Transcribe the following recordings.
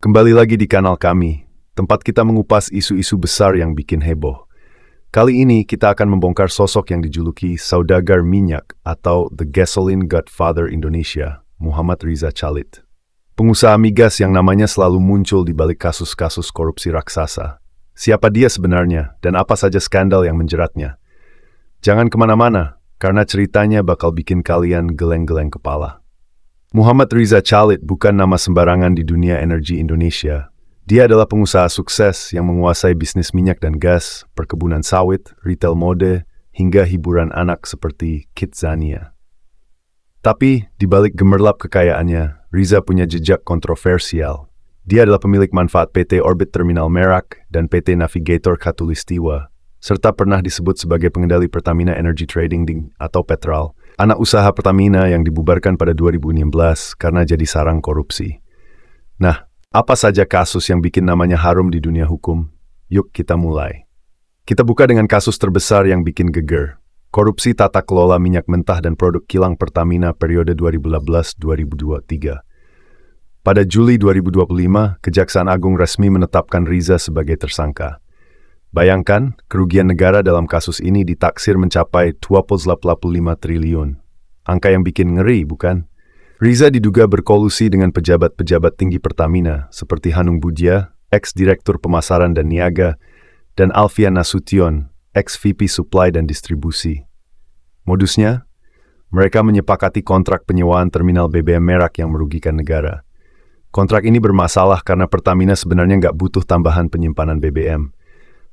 Kembali lagi di kanal kami, tempat kita mengupas isu-isu besar yang bikin heboh. Kali ini kita akan membongkar sosok yang dijuluki saudagar minyak atau The Gasoline Godfather Indonesia, Muhammad Riza Khalid. Pengusaha migas yang namanya selalu muncul di balik kasus-kasus korupsi raksasa. Siapa dia sebenarnya dan apa saja skandal yang menjeratnya? Jangan kemana-mana, karena ceritanya bakal bikin kalian geleng-geleng kepala. Muhammad Riza Khalid bukan nama sembarangan di dunia energi Indonesia. Dia adalah pengusaha sukses yang menguasai bisnis minyak dan gas, perkebunan sawit, retail mode, hingga hiburan anak seperti Kidzania. Tapi, di balik gemerlap kekayaannya, Riza punya jejak kontroversial. Dia adalah pemilik manfaat PT Orbit Terminal Merak dan PT Navigator Khatulistiwa, serta pernah disebut sebagai pengendali Pertamina Energy Trading atau Petral, anak usaha Pertamina yang dibubarkan pada 2016 karena jadi sarang korupsi. Nah, apa saja kasus yang bikin namanya harum di dunia hukum? Yuk kita mulai. Kita buka dengan kasus terbesar yang bikin geger. Korupsi tata kelola minyak mentah dan produk kilang Pertamina periode 2015-2023. Pada Juli 2025, Kejaksaan Agung resmi menetapkan Riza sebagai tersangka. Bayangkan, kerugian negara dalam kasus ini ditaksir mencapai 285 triliun. Angka yang bikin ngeri, bukan? Riza diduga berkolusi dengan pejabat-pejabat tinggi Pertamina, seperti Hanung Budja, ex-direktur pemasaran dan niaga, dan Alfian Nasution, ex-VP Supply dan Distribusi. Modusnya, mereka menyepakati kontrak penyewaan terminal BBM Merak yang merugikan negara. Kontrak ini bermasalah karena Pertamina sebenarnya nggak butuh tambahan penyimpanan BBM.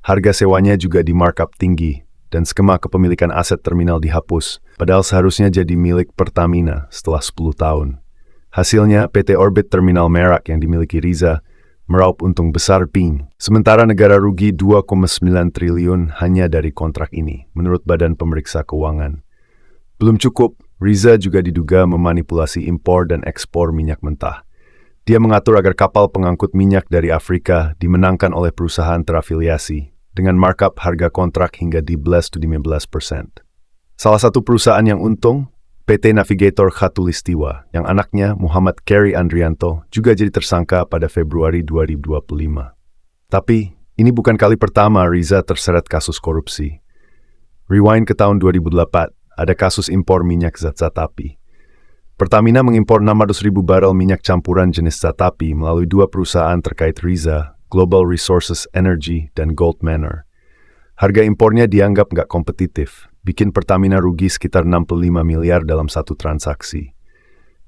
Harga sewanya juga di markup tinggi, dan skema kepemilikan aset terminal dihapus, padahal seharusnya jadi milik Pertamina setelah 10 tahun. Hasilnya, PT Orbit Terminal Merak yang dimiliki Riza meraup untung besar ping, sementara negara rugi 2,9 triliun hanya dari kontrak ini, menurut Badan Pemeriksa Keuangan. Belum cukup, Riza juga diduga memanipulasi impor dan ekspor minyak mentah. Dia mengatur agar kapal pengangkut minyak dari Afrika dimenangkan oleh perusahaan terafiliasi, dengan markup harga kontrak hingga di 11-15%. Salah satu perusahaan yang untung, PT Navigator Khatulistiwa, yang anaknya Muhammad Keri Andrianto juga jadi tersangka pada Februari 2025. Tapi, ini bukan kali pertama Riza terseret kasus korupsi. Rewind ke tahun 2008, ada kasus impor minyak zat api. Pertamina mengimpor 600.000 barel minyak campuran jenis zat api melalui dua perusahaan terkait Riza, Global Resources Energy, dan Gold Manor. Harga impornya dianggap nggak kompetitif, bikin Pertamina rugi sekitar 65 miliar dalam satu transaksi.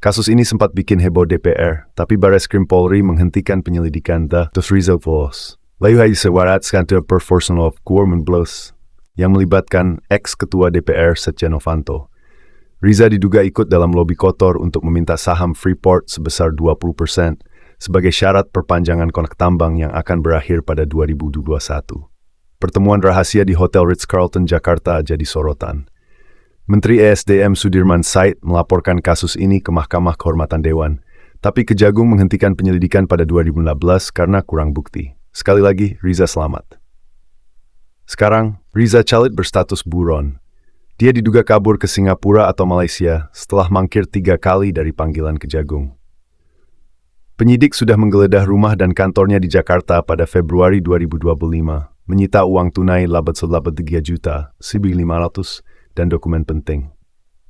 Kasus ini sempat bikin heboh DPR, tapi Barreskrim Polri menghentikan penyelidikan Dos Riza Vos. Layu Haji Sewarat Skantor Perforson of Gorman Blues, yang melibatkan ex-ketua DPR Setia Novanto. Riza diduga ikut dalam lobi kotor untuk meminta saham Freeport sebesar 20%, sebagai syarat perpanjangan kontrak tambang yang akan berakhir pada 2021. Pertemuan rahasia di Hotel Ritz-Carlton Jakarta jadi sorotan. Menteri ESDM Sudirman Said melaporkan kasus ini ke Mahkamah Kehormatan Dewan, tapi Kejagung menghentikan penyelidikan pada 2016 karena kurang bukti. Sekali lagi, Riza selamat. Sekarang, Riza Khalid berstatus buron. Dia diduga kabur ke Singapura atau Malaysia setelah mangkir 3 kali dari panggilan Kejagung. Penyidik sudah menggeledah rumah dan kantornya di Jakarta pada Februari 2025, menyita uang tunai 3 juta, 1.500, dan dokumen penting.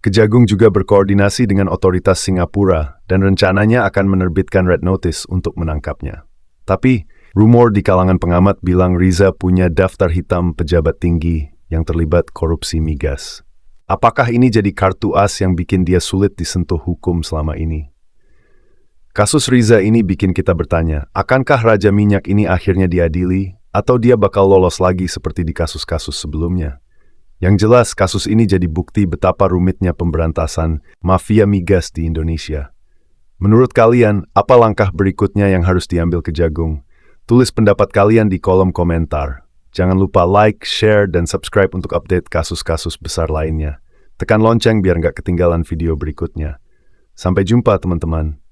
Kejagung juga berkoordinasi dengan otoritas Singapura dan rencananya akan menerbitkan red notice untuk menangkapnya. Tapi, rumor di kalangan pengamat bilang Riza punya daftar hitam pejabat tinggi yang terlibat korupsi migas. Apakah ini jadi kartu as yang bikin dia sulit disentuh hukum selama ini? Kasus Riza ini bikin kita bertanya, akankah Raja Minyak ini akhirnya diadili, atau dia bakal lolos lagi seperti di kasus-kasus sebelumnya? Yang jelas, kasus ini jadi bukti betapa rumitnya pemberantasan mafia migas di Indonesia. Menurut kalian, apa langkah berikutnya yang harus diambil Kejagung? Tulis pendapat kalian di kolom komentar. Jangan lupa like, share, dan subscribe untuk update kasus-kasus besar lainnya. Tekan lonceng biar nggak ketinggalan video berikutnya. Sampai jumpa teman-teman.